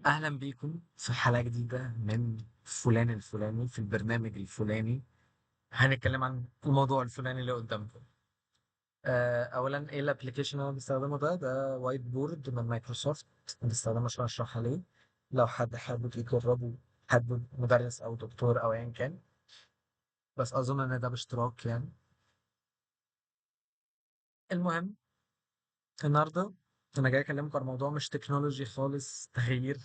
أهلا بيكم في حلقة جديدة من فلان الفلاني في البرنامج الفلاني. هنتكلم عن الموضوع الفلاني اللي قدامكم. أولا إيه الأبليكيشن اللي أنا بستخدمه ده وايت بورد من مايكروسوفت. بستخدمه عشان أشرح عليه لو حد حابب يجربه، حد مدرس أو دكتور أو أيا كان. بس أظن إن ده باشتراك يعني. المهم، النهاردة أنا جاي أكلمكم عن موضوع مش تكنولوجي خالص، تغيير.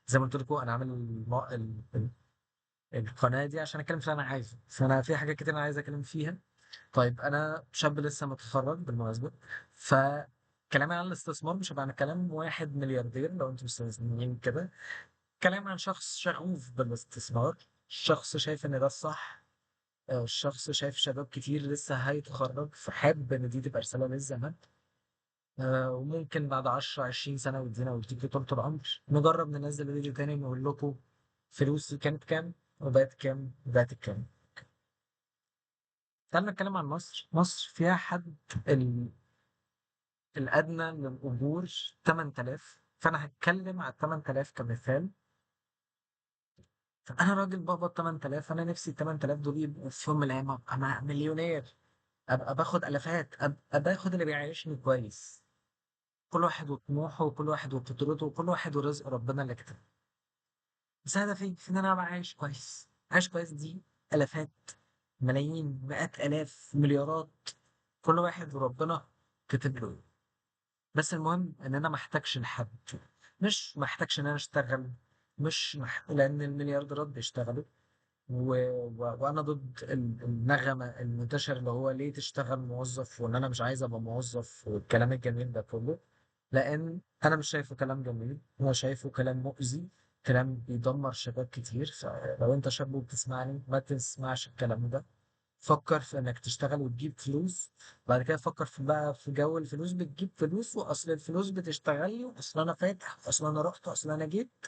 زي ما قلت لكم أنا عامل القناة دي عشان أتكلم في اللي أنا عايزه، فأنا في حاجات كتير أنا عايز أتكلم فيها. طيب أنا شاب لسه متخرج بالمناسبة، فكلامي عن الاستثمار مش هيبقى عن كلام واحد ملياردير لو أنتم مستثمرين كده. كلام عن شخص شغوف بالاستثمار، شخص شايف إن ده الصح. شخص شايف شباب كتير لسه هيتخرج فحابب إن دي تبقى رسالة للزمن. وممكن بعد 10 20 سنة وتزينا وتيجي طول العمر نجرب ننزل فيديو تاني نقول لكم فلوسي كانت كام وبقت كام وبقت كام. تعالوا نتكلم عن مصر. مصر فيها حد ال... الأدنى للأجور 8000، فأنا هتكلم على 8000 كمثال. فأنا راجل بقبض 8000، أنا نفسي ال 8000 دول يبقوا في يوم من الأيام أبقى مليونير، أبقى باخد ألفات، أبقى باخد اللي بيعيشني كويس. كل واحد وطموحه وكل واحد وقدرته وكل واحد ورزق ربنا اللي كتبه. بس هدفي في إن أنا أبقى عايش كويس. عايش كويس دي ألفات، ملايين، مئات آلاف، مليارات، كل واحد وربنا كتب له. بس المهم ان انا ما احتاجش لحد، مش محتاجش ان انا اشتغل، لان المليارديرات بيشتغلوا. وانا ضد النغمه المنتشره اللي هو ليه تشتغل موظف وان انا مش عايز ابقى موظف والكلام الجميل ده كله. لان انا مش شايفه كلام جميل، انا شايفه كلام مؤذي، كلام بيدمر شباب كتير. فلو انت شاب وبتسمعني ما تسمعش الكلام ده. فكر في انك تشتغل وتجيب فلوس. بعد كده فكر في بقى في جو الفلوس بتجيب فلوس، واصل الفلوس بتشتغل لي، واصل انا فاتح، واصل انا رحت، واصل انا جيت.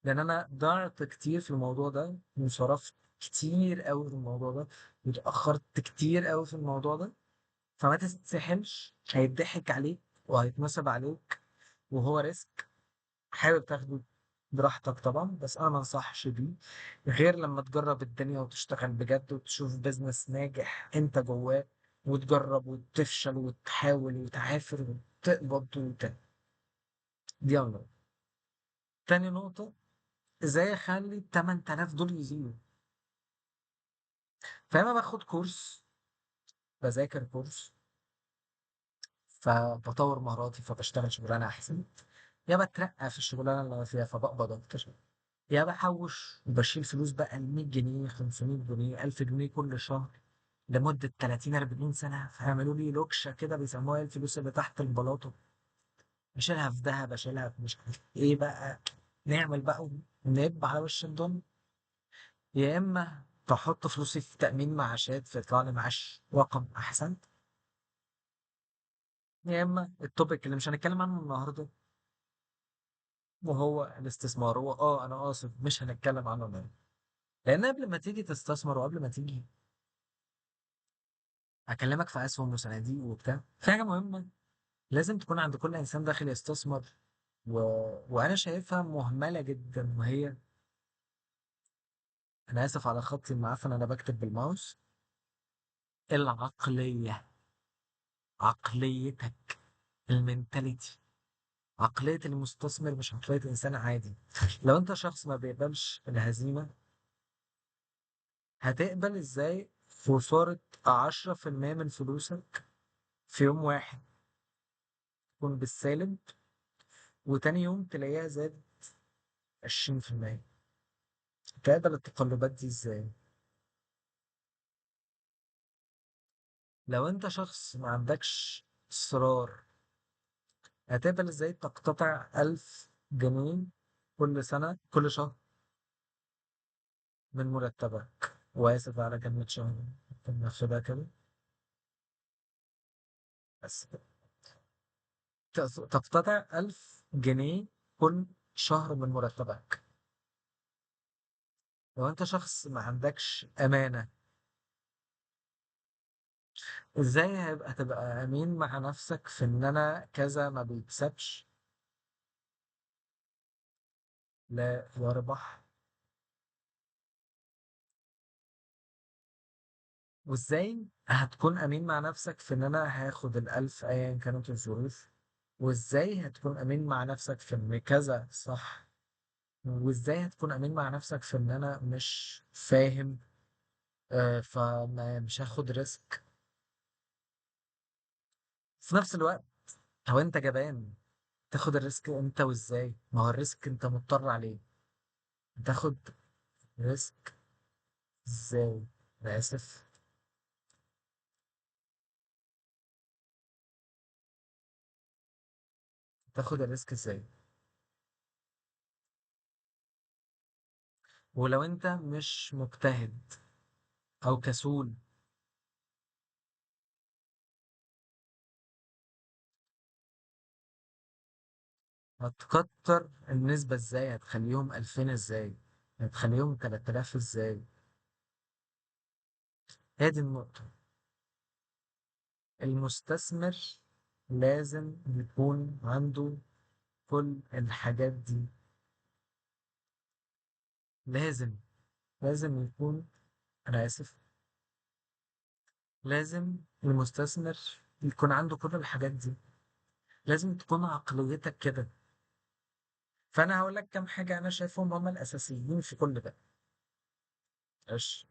لان انا ضعت كتير في الموضوع ده وصرفت كتير قوي في الموضوع ده واتاخرت كتير قوي في الموضوع ده. فما تستحملش، هيضحك عليك وهيتنصب عليك وهو ريسك. حابب تاخده براحتك طبعا، بس انا ما انصحش بيه غير لما تجرب الدنيا وتشتغل بجد وتشوف بيزنس ناجح انت جواه، وتجرب وتفشل وتحاول وتعافر وتقبض دي أول نقطة. تاني نقطة، ازاي اخلي ال 8000 دول يزيدوا. فانا باخد كورس، بذاكر كورس، فبطور مهاراتي فبشتغل شغلانة احسن، يا بترقى في الشغلانة اللي انا فيها فبقبض اكتر، يا بحوش وبشيل فلوس بقى ال 100 جنيه، 500 جنيه، 1000 جنيه كل شهر لمدة 30 40 سنة، فيعملوا لي لوكشة كده بيسموها الفلوس اللي تحت البلاطة. بشيلها في ذهب، بشيلها في مش عارف ايه بقى. نعمل بقى ونب على وش الدنيا. يا اما تحط فلوسي في تأمين معاشات فيطلع لي معاش رقم احسن. يا اما التوبيك اللي مش هنتكلم عنه النهارده وهو الاستثمار. هو انا اسف مش هنتكلم عنه النهارده، لان قبل ما تيجي تستثمر وقبل ما تيجي اكلمك في اسهم وصناديق وبتاع، في حاجه مهمه لازم تكون عند كل انسان داخل يستثمر. و... وانا شايفها مهمله جدا، وهي، انا اسف على خطي المعفن انا بكتب بالماوس. العقليه، عقليتك، المينتاليتي، عقليه المستثمر مش عقليه انسان عادي. لو انت شخص ما بيقبلش الهزيمه، هتقبل ازاي خساره 10% من فلوسك في يوم واحد تكون بالسالب، وتاني يوم تلاقيها زاد 20%؟ تقبل التقلبات دي ازاي؟ لو انت شخص ما عندكش اصرار، هتقبل ازاي تقتطع 1000 جنيه كل سنة كل شهر من مرتبك؟ وآسف على كلمة شهر، ممكن ناخدها كده بس. تقتطع 1000 جنيه كل شهر من مرتبك. لو انت شخص ما عندكش أمانة، ازاي هيبقى تبقى أمين مع نفسك في ان انا كذا ما بيكسبش لا يربح. وازاي هتكون امين مع نفسك في ان انا هاخد الالف ايا كانت الظروف؟ وازاي هتكون امين مع نفسك في ان كذا صح؟ وازاي هتكون امين مع نفسك في ان انا مش فاهم؟ فمش هاخد ريسك في نفس الوقت. هو انت جبان تاخد الريسك انت؟ وازاي؟ ما هو الريسك انت مضطر عليه. تاخد ريسك ازاي؟ انا اسف. تاخد الريسك ازاي؟ ولو انت مش مجتهد او كسول؟ هتكتر النسبة ازاي؟ هتخليهم 2000 ازاي؟ هتخليهم 3000 ازاي؟ هي دي النقطة. المستثمر لازم يكون عنده كل الحاجات دي. لازم لازم يكون، أنا آسف، لازم المستثمر يكون عنده كل الحاجات دي. لازم تكون عقليتك كده. فأنا هقول لك كام حاجة أنا شايفهم هم الأساسيين في كل ده. إيش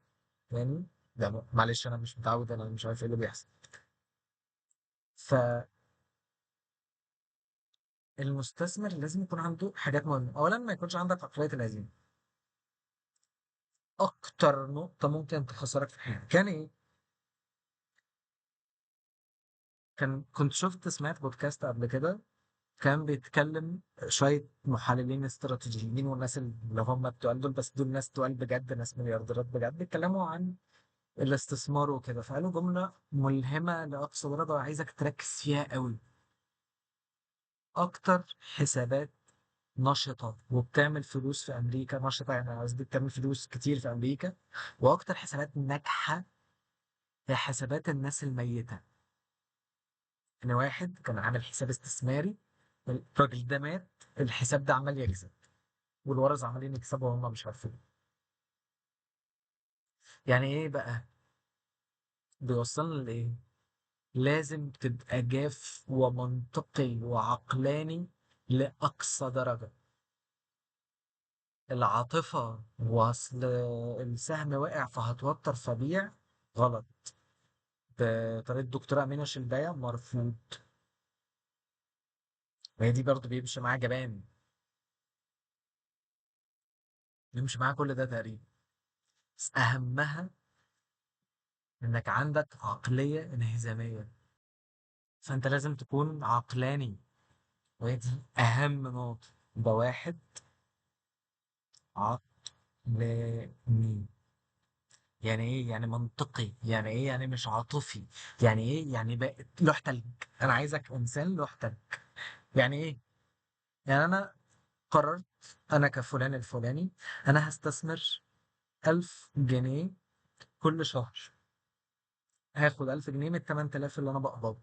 يعني؟ ده معلش أنا مش متعود، أنا مش عارف إيه اللي بيحصل. فالمستثمر لازم يكون عنده حاجات مهمة. أولا ما يكونش عندك عقلية الهزيمة. أكتر نقطة ممكن تخسرك في الحياة كان إيه؟ كنت سمعت بودكاست قبل كده، كان بيتكلم شوية محللين استراتيجيين والناس اللي هم التقال دول، بس دول ناس تقال بجد، ناس مليارديرات بجد، بيتكلموا عن الاستثمار وكده. فقالوا جملة ملهمة لأقصى درجة وعايزك تركز فيها قوي. أكتر حسابات نشطة وبتعمل فلوس في أمريكا، نشطة يعني قصدي بتعمل فلوس كتير في أمريكا، وأكتر حسابات ناجحة هي حسابات الناس الميتة. إن واحد كان عامل حساب استثماري، الراجل ده مات، الحساب ده عمال يكسب والورثة عمالين يكسبوا وهم مش عارفين. يعني ايه بقى؟ بيوصلنا لايه؟ لازم تبقى جاف ومنطقي وعقلاني لأقصى درجة. العاطفة وأصل السهم واقع فهتوتر فبيع، غلط. بطريقة الدكتورة أمينة شلباية مرفوض. وهي دي برضه بيمشي معاها جبان، بيمشي معاها كل ده تقريبا. بس أهمها إنك عندك عقلية انهزامية. فأنت لازم تكون عقلاني، وهي دي أهم نقطة. يبقى واحد عقلاني. يعني ايه؟ يعني منطقي. يعني ايه؟ يعني مش عاطفي. يعني ايه؟ يعني بقى لوح تلج. انا عايزك انسان لوح تلج. يعني ايه؟ يعني انا قررت، انا كفلان الفلاني، انا هستثمر 1000 جنيه كل شهر. هاخد 1000 جنيه من 8000 اللي انا بقبضه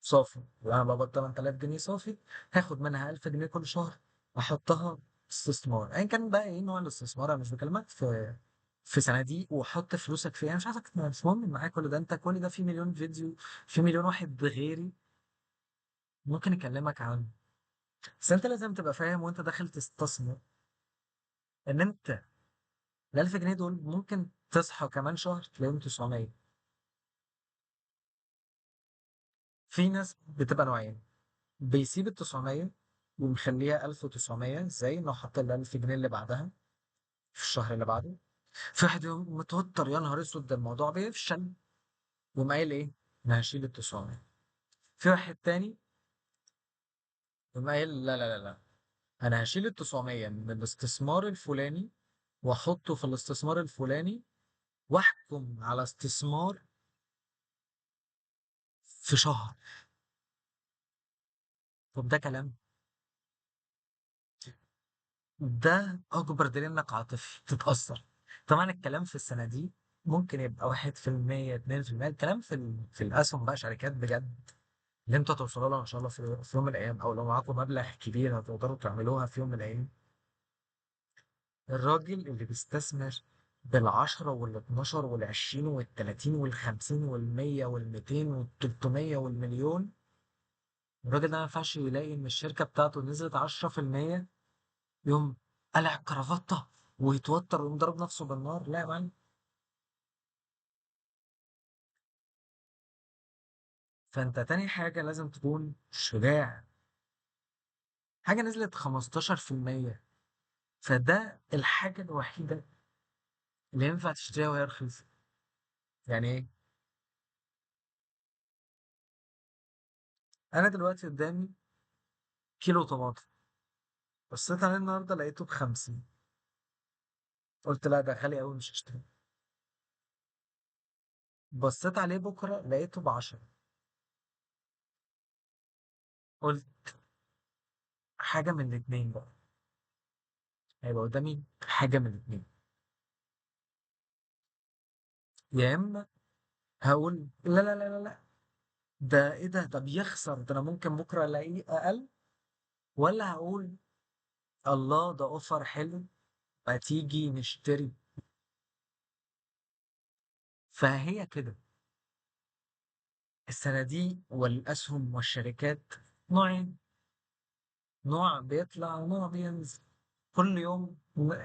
صافي، وانا بقبض 8000 جنيه صافي، هاخد منها 1000 جنيه كل شهر احطها استثمار. ايا كان بقى ايه نوع الاستثمار، انا مش بكلمك في صناديق وحط فلوسك فيها، مش عايزك، مش مهم معاك كل ده. انت كل ده في مليون فيديو، في مليون واحد غيري ممكن يكلمك عنه. بس انت لازم تبقى فاهم وانت داخل تستثمر ان انت ال 1000 جنيه دول ممكن تصحى كمان شهر تلاقيهم 900. في ناس بتبقى نوعين، بيسيب ال 900 ومخليها 1900 زي انه حط ال 1000 جنيه اللي بعدها في الشهر اللي بعده. في واحد يقوم متوتر، يا نهار اسود ده الموضوع بيفشل، يقوم قايل ايه؟ انا هشيل ال 900. في واحد تاني يقوم قايل لا لا لا لا، انا هشيل ال 900 من الاستثمار الفلاني واحطه في الاستثمار الفلاني، واحكم على استثمار في شهر. طب ده كلام؟ ده اكبر دليل انك عاطفي تتاثر. طبعا الكلام في الصناديق ممكن يبقى 1% 2%. الكلام في الاسهم بقى، شركات بجد اللي انتوا توصلوا لها ان شاء الله في يوم من الايام، او لو معاكم مبلغ كبير هتقدروا تعملوها في يوم من الايام. الراجل اللي بيستثمر بالعشرة والاتناشر والعشرين والتلاتين والخمسين والمية والميتين والتلتمية والمليون، الراجل ده ما ينفعش يلاقي إن الشركة بتاعته نزلت 10%، يقوم قلع الكرافتة ويتوتر ويقوم ضرب نفسه بالنار. لا يا معلم. فأنت تاني حاجة لازم تكون شجاع. حاجة نزلت 15%، فده الحاجة الوحيدة اللي ينفع تشتريها وهي رخيصة. يعني إيه؟ أنا دلوقتي قدامي كيلو طماطم، بصيت عليه النهاردة لقيته ب50، قلت لا ده غالي أوي مش هشتري. بصيت عليه بكرة لقيته ب10، قلت حاجة من الاتنين بقى، هيبقى قدامي حاجة من الاتنين. يا إما هقول لا لا لا لا لا، ده إيه ده بيخسر، ده أنا ممكن بكرة ألاقيه أقل. ولا هقول الله ده أوفر حلو، ما تيجي نشتري. فهي كده. الصناديق والأسهم والشركات نوعين، نوع بيطلع ونوع بينزل كل يوم.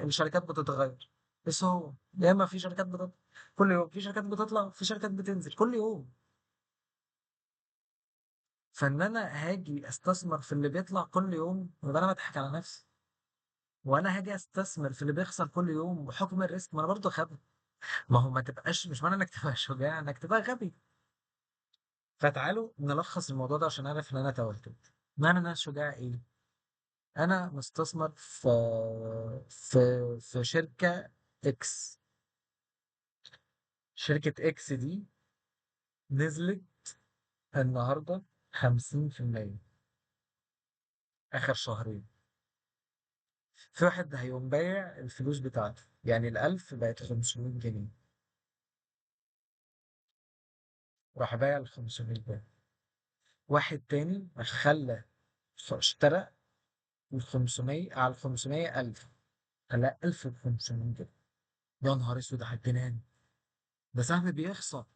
الشركات بتتغير، بس هو يا اما في شركات بتطلع كل يوم، في شركات بتطلع، في شركات بتنزل كل يوم. فان انا هاجي استثمر في اللي بيطلع كل يوم يبقى انا بضحك على نفسي. وانا هاجي استثمر في اللي بيخسر كل يوم بحكم الريسك، ما انا برضه غبي. ما هو ما تبقاش، مش معنى انك تبقى شجاع انك تبقى غبي. فتعالوا نلخص الموضوع ده عشان اعرف ان انا توتت. معنى ان انا شجاع ايه؟ انا مستثمر في شركة اكس. شركة اكس دي نزلت النهاردة 50% آخر شهرين. في واحد هيقوم بايع الفلوس بتاعته، يعني ال1000 بقت 500 جنيه، راح بايع ال500 ده. واحد تاني خلى، اشترى ال500 على ال500 1000، خلاها 1500 جنيه. يا نهار اسود على الجنان، ده سهم بيخسر.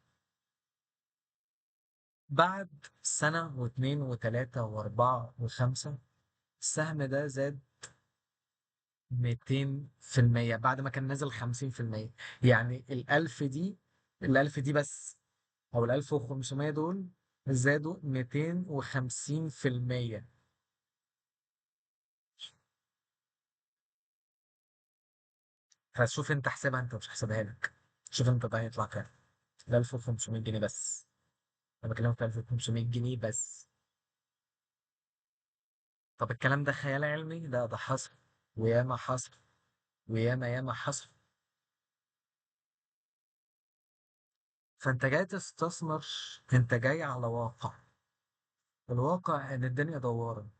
بعد سنة واتنين وتلاتة وأربعة وخمسة، السهم ده زاد 200%، بعد ما كان نازل 50%. يعني الألف دي بس، أو ال1500 دول زادوا 250%. فشوف أنت احسبها، أنت مش هحسبها لك. شوف أنت ده هيطلع كام. ال 1500 جنيه بس. أنا بكلمك في 1500 جنيه بس. طب الكلام ده خيال علمي؟ لا ده حصل، وياما حصل، وياما ياما حصل. فأنت جاي تستثمر، أنت جاي على واقع. الواقع إن الدنيا دوارة،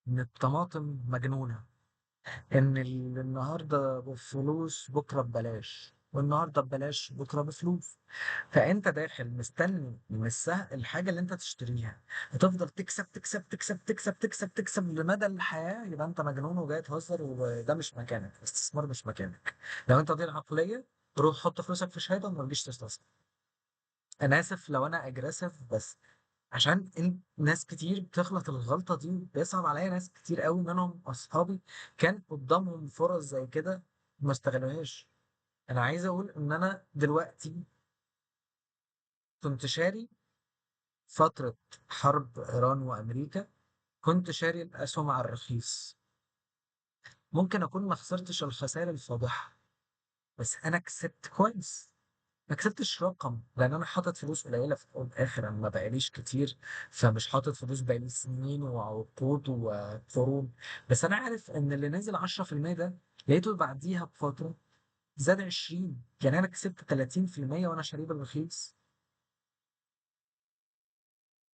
إن الطماطم مجنونة، إن النهاردة بفلوس بكرة ببلاش، والنهاردة ببلاش بكرة بفلوس. فأنت داخل مستني إن الحاجة اللي أنت تشتريها هتفضل تكسب تكسب تكسب تكسب تكسب تكسب لمدى الحياة، يبقى أنت مجنون وجاي تهزر، وده مش مكانك، الاستثمار مش مكانك. لو أنت دي العقلية، روح حط فلوسك في شهادة وما تجيش تستثمر. أنا آسف لو أنا أجريسيف، بس عشان ناس كتير بتغلط الغلطة دي. بيصعب عليا ناس كتير قوي منهم أصحابي كان قدامهم فرص زي كده ما استغلوهاش. أنا عايز أقول إن أنا دلوقتي كنت شاري فترة حرب إيران وأمريكا، كنت شاري الأسهم على الرخيص. ممكن أكون ما خسرتش الخسائر الفاضحة، بس أنا كسبت كويس. ما كسبتش رقم لان انا حاطط فلوس قليله في الاول والاخر، انا ما بقاليش كتير، فمش حاطط فلوس بقالي سنين وعقود وقرون. بس انا عارف ان اللي نزل 10% ده لقيته بعديها بفتره زاد 20، يعني انا كسبت 30% وانا شاريه بالرخيص.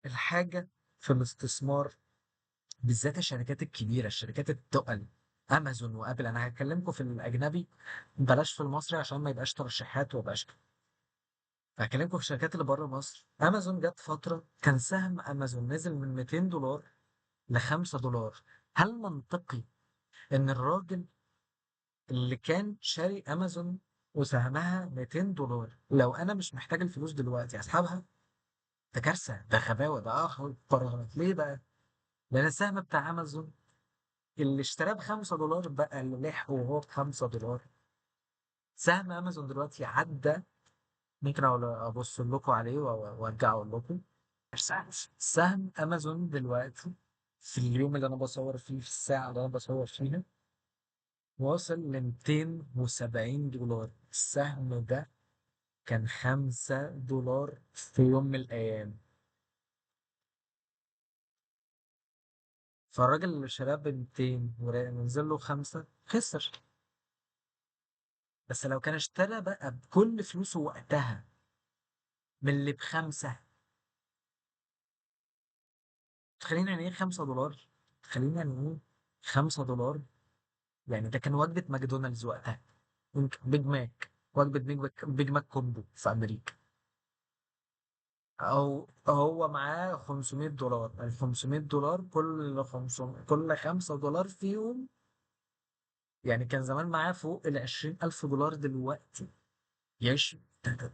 الحاجه في الاستثمار، بالذات الشركات الكبيره، الشركات التقل، امازون وابل. انا هكلمكم في الاجنبي، بلاش في المصري عشان ما يبقاش ترشيحات ومبقاش. هكلمكم في الشركات اللي بره مصر. امازون جت فتره كان سهم امازون نزل من 200 دولار ل5 دولار. هل منطقي ان الراجل اللي كان شاري امازون وسهمها 200 دولار، لو انا مش محتاج الفلوس دلوقتي اسحبها؟ ده كارثه، ده غباوه، ده قرارات. ليه بقى؟ لان السهم بتاع امازون اللي اشتراه ب5 دولار بقى اللي لحقه وهو ب5 دولار. سهم امازون دلوقتي عدى، ممكن ابص لكم عليه وارجع اقول لكم. سهم امازون دلوقتي في اليوم اللي انا بصور فيه، في الساعه اللي انا بصور فيها، واصل ل 270 دولار. السهم ده كان 5 دولار في يوم من الأيام. فالراجل اللي شراه ب 200 ونزل له 5 خسر. بس لو كان اشترى بقى بكل فلوسه وقتها من اللي ب5، تخليني يعني ايه 5 دولار؟ تخليني يعني ايه 5 دولار؟ يعني ده كان وجبة ماكدونالدز وقتها، يمكن بيج ماك، وجبة بيج ماك كومبو في أمريكا. أو هو معاه 500 دولار، ال 500 دولار كل 5 دولار فيهم، يعني كان زمان معاه فوق ال 20,000 دولار دلوقتي يعيش.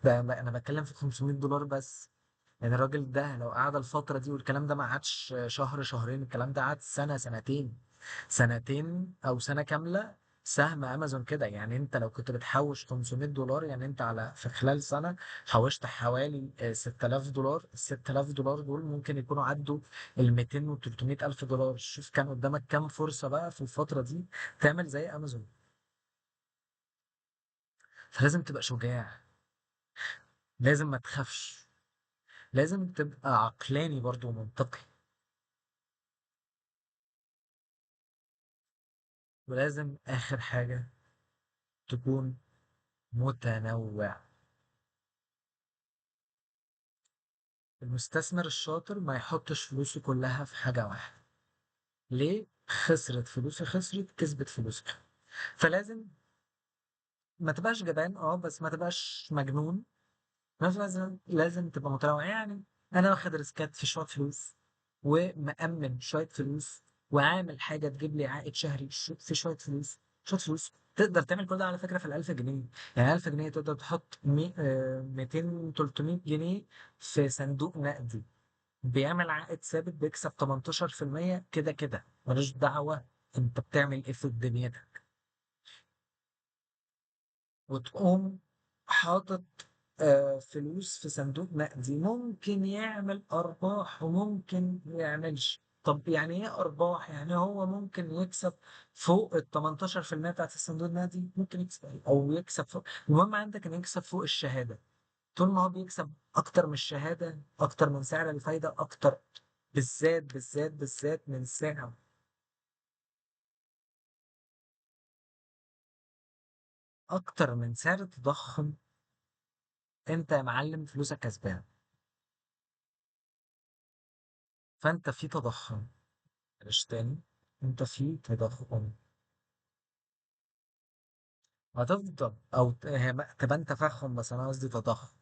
أنا بتكلم في 500 دولار بس. يعني الراجل ده لو قعد الفترة دي، والكلام ده ما قعدش شهر شهرين، الكلام ده قعد سنة سنتين، سنتين أو سنة كاملة. سهم أمازون كده، يعني أنت لو كنت بتحوش 500 دولار، يعني أنت في خلال سنة حوشت حوالي 6000 دولار. ال 6000 دولار دول ممكن يكونوا عدوا ال 200 و 300 ألف دولار. شوف كان قدامك كام فرصة بقى في الفترة دي تعمل زي أمازون. فلازم تبقى شجاع، لازم ما تخافش، لازم تبقى عقلاني برضو ومنطقي، ولازم آخر حاجة تكون متنوع. المستثمر الشاطر ما يحطش فلوسه كلها في حاجة واحدة. ليه؟ خسرت فلوسه، خسرت، كسبت فلوسه. فلازم ما تبقاش جبان، بس ما تبقاش مجنون. بس لازم تبقى متنوع. يعني انا واخد ريسكات في شوية فلوس، ومأمن شوية فلوس، وعامل حاجة تجيب لي عائد شهري في شوية فلوس. شوية فلوس تقدر تعمل كل ده على فكرة في ال1000 جنيه. يعني 1000 جنيه تقدر تحط 200 300 جنيه في صندوق نقدي، بيعمل عائد ثابت، بيكسب 18% كده كده، ملوش دعوة انت بتعمل ايه في دنيتك. وتقوم حاطط فلوس في صندوق نقدي، ممكن يعمل أرباح وممكن ما يعملش. طب يعني إيه أرباح؟ يعني هو ممكن يكسب فوق ال 18% بتاعت الصندوق النقدي، ممكن يكسب أو يكسب فوق. المهم عندك إنه يكسب فوق الشهادة. طول ما هو بيكسب أكتر من الشهادة، أكتر من سعر الفايدة، أكتر، بالذات بالذات بالذات من سعر، أكتر من سعر التضخم، أنت يا معلم فلوسك كسبان. فأنت في تضخم، معلش تاني، انت في تضخم، هتفضل او تبقى انت تفخم، بس انا قصدي تضخم.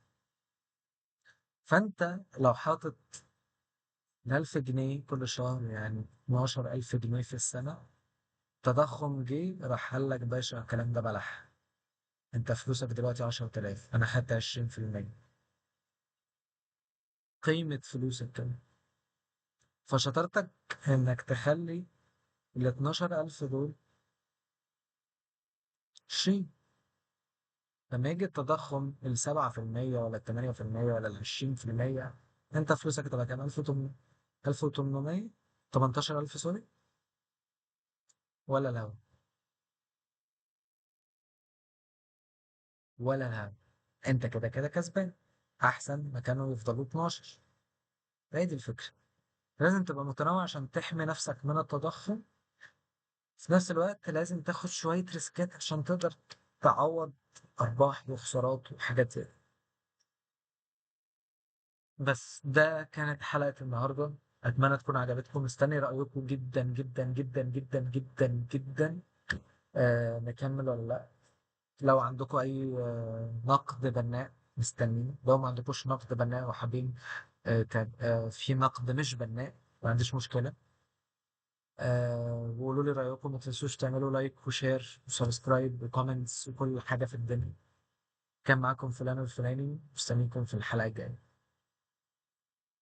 فانت لو حاطط 1000 جنيه كل شهر، يعني 12000 جنيه في السنة، تضخم جه راح قال لك باشا الكلام ده بلح، انت فلوسك دلوقتي 10000، انا خدت 20%، قيمة فلوسك كده. فشطارتك انك تخلي ال 12000 دول 20. لما يجي التضخم ال7% ولا ال8% ولا ال20%، انت فلوسك تبقى كام؟ 1800، 1800، 18000 سوري، ولا الهوا، ولا الهوا. انت كده كده كسبان، احسن ما كانوا يفضلوا 12. هي دي الفكرة. لازم تبقى متنوع عشان تحمي نفسك من التضخم. في نفس الوقت لازم تاخد شوية ريسكات عشان تقدر تعوض أرباح وخسارات وحاجات زي كده. بس ده كانت حلقة النهاردة، أتمنى تكون عجبتكم. مستني رأيكم جدا جدا جدا جدا جدا جدا. نكمل ولا لأ؟ لو عندكم أي نقد بناء مستني. لو ما عندكوش نقد بناء وحابين في نقد مش بناء، ما عنديش مشكلة. وقولوا لي رأيكم، ما تنسوش تعملوا لايك وشير وسبسكرايب وكومنتس وكل حاجة في الدنيا. كان معاكم فلان الفلاني، مستنيكم في الحلقة الجاية.